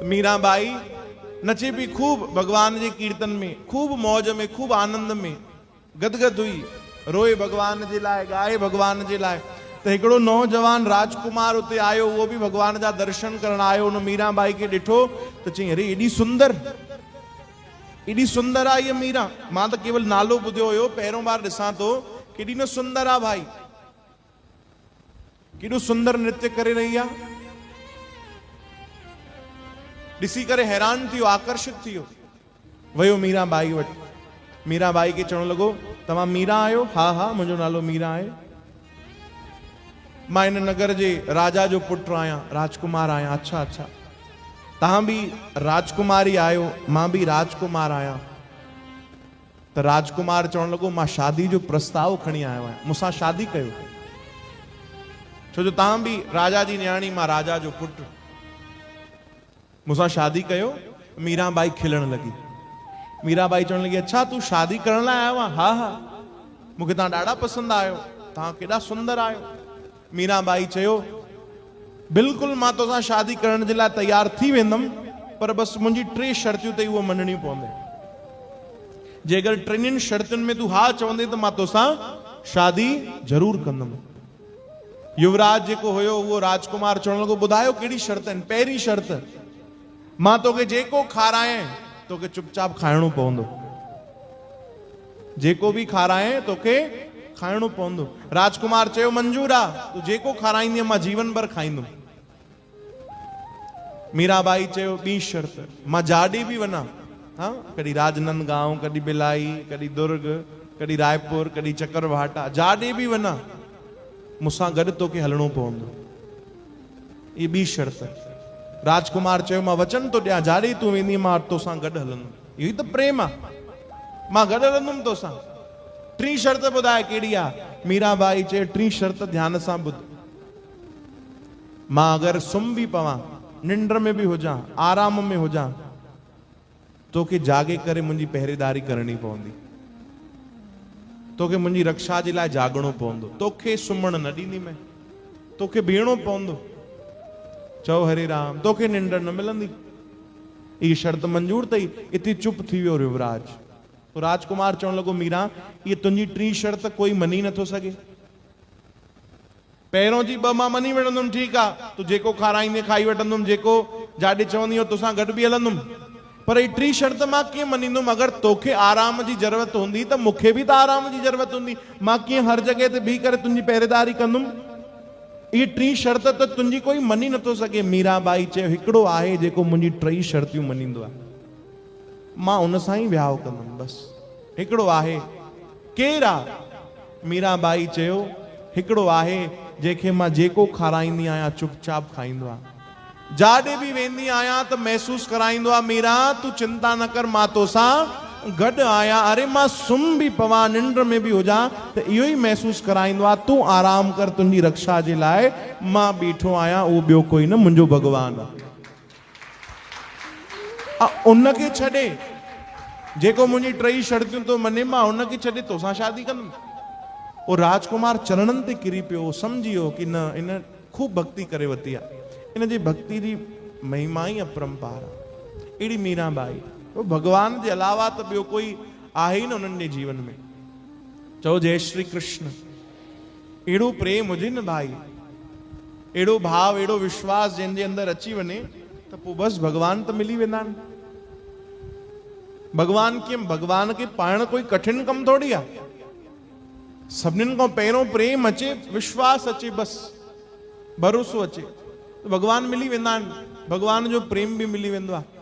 मीराबाई नचे पई खूब भगवान जे कीर्तन में, खूब मौज में, खूब आनंद में गदगद हुई, रोए भगवान जे लाए, गाए भगवान जे लाए। तो हिकिड़ो नौजवान राजकुमार उते आयो, वो भी भगवान जा दर्शन करण आयो। उन मीराबाई के ॾिठो तो चई, अरे एडी सुंदर आ ये मीरा। मां तो केवल नालो ॿुधियो हुयो, पहिरों बार ॾिसां तो, केडी न सुंदर आ भाई, केॾो सुंदर नृत्य करे रही आ। ॾिसी करे हैरान थियो, आकर्षित थियो, वयो मीराबाई वटि। मीराबाई के चवण लॻो, तव्हां मीरा आहियो? हा हा, मुंहिंजो नालो मीरा आहे। मां इन नगर जे राजा जो पुट आहियां, राजकुमार आहियां। अच्छा अच्छा, तव्हां भी राजकुमारी आहियो? मां भी राजकुमार आहियां। त राजकुमार चवण लॻो, मां शादी जो प्रस्ताव खणी आयो आहियां, मूंसां शादी कयो। छो जो तव्हां भी राजा जी न्याणी, मां राजा जो पुट, मूंसां शादी कयो। मीराबाई खिलण लगी। मीराबाई चवण लगी, अच्छा तू शादी करण लाइ आयो आहे? हा हा, मूंखे तव्हां ॾाढा पसंदि आयो, तव्हां केॾा सुंदर आहियो। मीराबाई चयो, बिल्कुलु मां तोसां शादी करण जे लाइ तैयार थी वेंदमि, पर बसि मुंहिंजी 3 शर्तियूं अथई, उहो मञणियूं पवंदे। जे अगरि 3 शर्तुनि में तू हा चवंदे त मां तोसां शादी ज़रूर कंदमि। युवराज जेको हुयो उहो राजकुमार चवण लॻो, ॿुधायो कहिड़ी शर्त आहिनि? पहिरीं शर्त, मां तोखे जेको खारायां तोखे चुपचाप खाइणो पवंदो। जेको भी खारायां तोखे खाइणो पवंदो। राजकुमार चयो, मंजूर आहे, तू जेको खाराईंदी मां जीवन भर खाईंदुमि। मीराबाई चयो, ॿी शर्त, मां जाॾे भी वञा, हाँ, कॾहिं राजनंदगांव, कॾहिं बिलाई, कॾहिं दुर्ग, कॾहिं रायपुर, कॾहिं चकरभाटा, जाॾे भी वञा मूंसां गॾु तोखे हलणो पवंदो। ये ॿी शर्त। राजकुमार चयो, मां वचन तो ॾियां, जाॾे तूं वेंदी मां तोसां गॾु हलंदुमि। इहो ई त प्रेम आहे, मां गॾु हलंदुमि तोसां। 3 शर्त ॿुधाए कहिड़ी आहे? मीराबाई चयो, 3 शर्त ध्यान सां ॿुध। मां अगरि सुम्ही भी पवां, निंड में भी हुजां, आराम में हुजां, तोखे जागे करे मुंहिंजी पहरेदारी करणी पवंदी, तोखे मुंहिंजी रक्षा जे लाइ जागणो पवंदो, तोखे सुम्हण न ॾींदी मैं, तोखे बीहणो पवंदो। चओ हरे राम, तोखे निंड न मिलंदी। ये शर्त मंजूर अथई? इते चुप थी वियो युवराज। तो राजकुमार चवण लॻो, मीरा ये तुंहिंजी 3 शर्त कोई मनी नथो सघे। पहिरों जी 2 मां मनी वठंदुमि, ठीकु आहे, तूं जेको खाराईंदे खाई वठंदुमि, जेको जाॾे चवंदी तोसां गॾु भी हलंदुमि, पर ये 3 शर्त मां कीअं मञींदुमि? अगरि तोखे आराम जी ज़रूरत हूंदी त मूंखे भी त आराम जी ज़रूरत हूंदी, मां कीअं हर जॻह ते बीह करे तुंहिंजी पहरेदारी कंदुमि? ये 3 शर्त त तुंहिंजी कोई मनी नथो सघे। मीराबाई चयो, हिकिड़ो आहे जेको मुंहिंजी 3 शर्तियूं मञींदो आहे, मां उन सां ई विहाउ कंदुमि, बसि हिकिड़ो आहे। केरु आहे? मीराबाई चयो, हिकिड़ो आहे जंहिंखे मां जेको खाराईंदी आहियां चुपचाप खाईंदो आहे, जाॾे भी वेंदी आहियां त महसूस कराईंदो आहे, मीरा तू चिंता न कर, मां तोसां गॾु आहियां। अरे मां सुम्ही भी पवां, निंड में भी हुजां त इहो ई महसूस कराईंदो आहे, तूं आराम कर, तुंहिंजी रक्षा जे लाइ मां बीठो आहियां, उहो ॿियो कोई न, मुंहिंजो भॻवानु आहे। उनखे छॾे, जेको मुंहिंजी 3 शर्तियूं तो मने, मां उनखे छॾे तोसां शादी कंदुमि। और राजकुमार चरणनि ते किरी पियो, सम्झी वियो कि न, इन खूब भक्ति करे वरिती आहे, इन जी भक्ति जी महिमा ई अपरंपार आहे। अहिड़ी मीराबाई, भगवान जे अलावा त ॿियो कोई आहे ई न उन्हनि जे जीवन में। चओ जय श्री कृष्ण। अहिड़ो प्रेम हुजे न भाई, अहिड़ो भाव, अहिड़ो विश्वास जंहिंजे अंदरि अची वञे त पोइ बसि भगवान त मिली वेंदा आहिनि। भगवान खे पाइण कोई कठिन कम थोड़ी आहे। सभिनीनि खां पहिरों प्रेम अचे, विश्वास अचे, बसि भरोसो अचे, तो भगवान मिली वेंदा आहिनि। भगवान जो प्रेम भी मिली वेंदो आहे।